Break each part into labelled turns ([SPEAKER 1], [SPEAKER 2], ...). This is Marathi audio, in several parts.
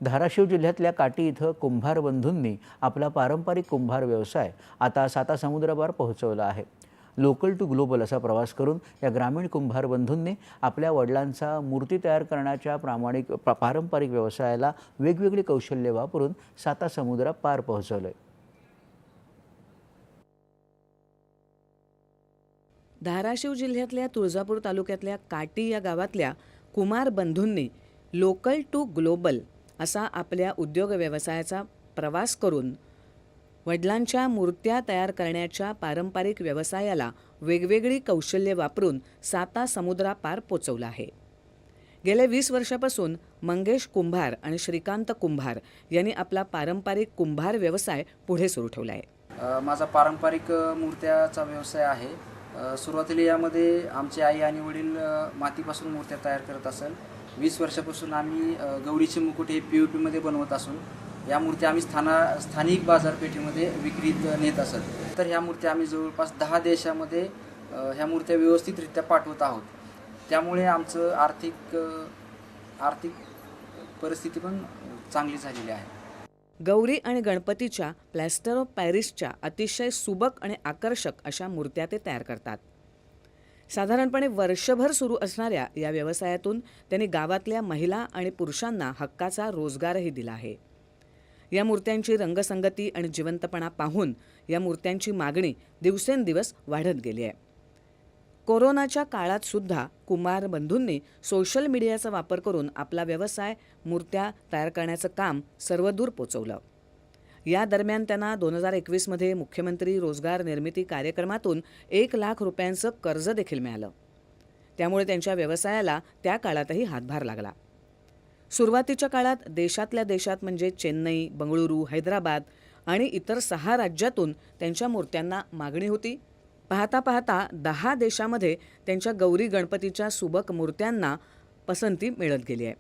[SPEAKER 1] धाराशिव जिल्ह्यातल्या काटी इथं कुंभार बंधूंनी आपला पारंपरिक कुंभार व्यवसाय आता सातासमुद्रापार पोहोचवला आहे. लोकल टू ग्लोबल असा प्रवास करून या ग्रामीण कुंभार बंधूंनी आपल्या वडिलांचा मूर्ती तयार करण्याच्या पारंपरिक व्यवसायाला वेगवेगळी कौशल्य वापरून सातासमुद्रापार पोहोचवलंय.
[SPEAKER 2] धाराशिव जिल्ह्यातल्या तुळजापूर तालुक्यातल्या काटी या गावातल्या कुमार बंधूंनी लोकल टू ग्लोबल असा आपल्या उद्योग व्यवसायाचा प्रवास करून वडिलांच्या मूर्त्या तयार करण्याच्या पारंपरिक व्यवसायाला वेगवेगळी कौशल्ये वापरून सातासमुद्रापार पोचवलं आहे. गेल्या 20 वर्षापासून मंगेश कुंभार आणि श्रीकांत कुंभार यांनी आपला पारंपरिक कुंभार व्यवसाय पुढे सुरू ठेवला आहे.
[SPEAKER 3] माझा पारंपरिक मूर्त्याचा व्यवसाय आहे. सुरुवातीला यामध्ये आमचे आई आणि वडील मातीपासून मूर्त्या तयार करत असेल. 20 वर्षापासून आम्ही गौरीचे मुकुट हे POPमध्ये बनवत असून या मूर्त्या आम्ही स्थानिक बाजारपेठेमध्ये विक्रीत नेत असत. तर ह्या मूर्त्या आम्ही जवळपास 10 देशामध्ये ह्या मूर्त्या व्यवस्थितरित्या पाठवत आहोत. त्यामुळे आमचं आर्थिक परिस्थिती पण चांगली झालेली आहे.
[SPEAKER 2] गौरी आणि गणपतीच्या प्लॅस्टर ऑफ पॅरिसच्या अतिशय सुबक आणि आकर्षक अशा मूर्त्या ते तयार करतात. साधारणपणे वर्षभर सुरू असणाऱ्या या व्यवसायातून त्यांनी गावातल्या महिला आणि पुरुषांना हक्काचा रोजगारही दिला आहे. या मूर्त्यांची रंगसंगती आणि जिवंतपणा पाहून या मूर्त्यांची मागणी दिवसेंदिवस वाढत गेली आहे. कोरोनाच्या काळात सुद्धा कुमार बंधूंनी सोशल मीडियाचा वापर करून आपला व्यवसाय मूर्त्या तयार करण्याचं काम सर्वदूर पोचवलं. या दरम्यान त्यांना 2021मध्ये मुख्यमंत्री रोजगार निर्मिती कार्यक्रमातून 1 लाख रुपयांचं कर्ज देखील मिळालं. त्यामुळे त्यांच्या व्यवसायाला त्या काळातही हातभार लागला. सुरुवातीच्या काळात देशातल्या देशात म्हणजे चेन्नई, बंगळुरू, हैदराबाद आणि इतर 6 राज्यातून त्यांच्या मूर्त्यांना मागणी होती. पाहता पाहता 10 देशामध्ये त्यांच्या गौरी गणपतीच्या सुबक मूर्त्यांना पसंती मिळत गेली आहे.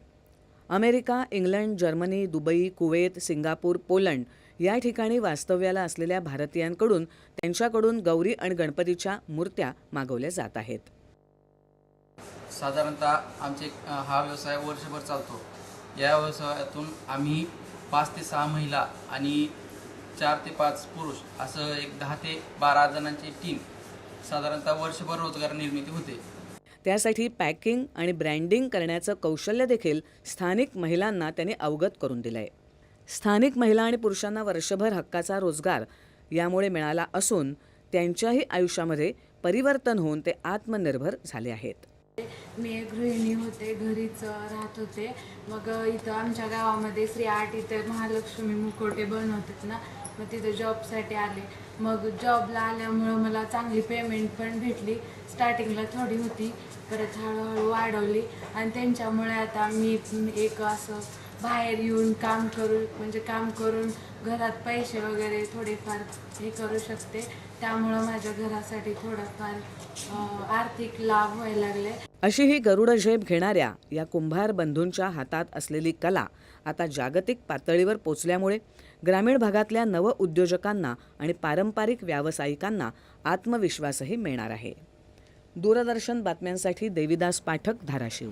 [SPEAKER 2] America, England, Germany, Dubai, Kuwait, Singapore, Poland या ठिकाणी वास्तव्याला असलेल्या भारतीयांकडून त्यांच्याकडून गौरी आणि गणपतीच्या मूर्त्या मागवल्या जात आहेत.
[SPEAKER 4] साधारणतः हा व्यवसाय वर्षभर चालतो. या व्यवसायातून आम्ही 5 ते 6 महिला आणि 4 ते 5 पुरुष असं एक 10 ते 12 जणांची टीम साधारणतः वर्षभर रोजगार निर्मिती होते.
[SPEAKER 2] त्यासाठी पॅकिंग आणि ब्रँडिंग करण्याचं कौशल्य देखील स्थानिक महिलांना त्यांनी अवगत करून दिलं आहे. स्थानिक महिला आणि पुरुषांना वर्षभर हक्काचा रोजगार यामुळे मिळाला असून त्यांच्याही आयुष्यामध्ये परिवर्तन होऊन ते आत्मनिर्भर झाले आहेत.
[SPEAKER 5] मी एक गृहिणी होते, घरीच राहत होते. मग इथं आमच्या गावामध्ये श्री आर्ट इथे महालक्ष्मी मुखवटे बनवतात ना, मग तिथे जॉबसाठी आले. मग जॉबला आल्यामुळं मला चांगली पेमेंट पण भेटली. स्टार्टिंगला थोडी होती, परत हळूहळू वाढवली आणि त्यांच्यामुळे आता मी एक असं बाहेर येऊन काम करून घरात पैसे वगैरे थोडेफार हे करू शकते. त्यामुळं माझ्या घरासाठी थोडाफार आर्थिक लाभ व्हायला लागले.
[SPEAKER 2] अशी ही गरुड झेप घेणाऱ्या या कुंभार बंधूंच्या हातात असलेली कला आता जागतिक पातळीवर पोचल्यामुळे ग्रामीण भागातल्या नवउद्योजकांना आणि पारंपरिक व्यावसायिकांना आत्मविश्वासही मिळणार आहे. दूरदर्शन बातम्यांसाठी देविदास पाठक, धाराशिव.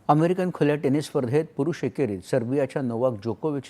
[SPEAKER 1] अमेरिकन खुल्या टेनिस स्पर्धेत पुरुष एकेरीत सर्बियाच्या नोवाक जोकोविच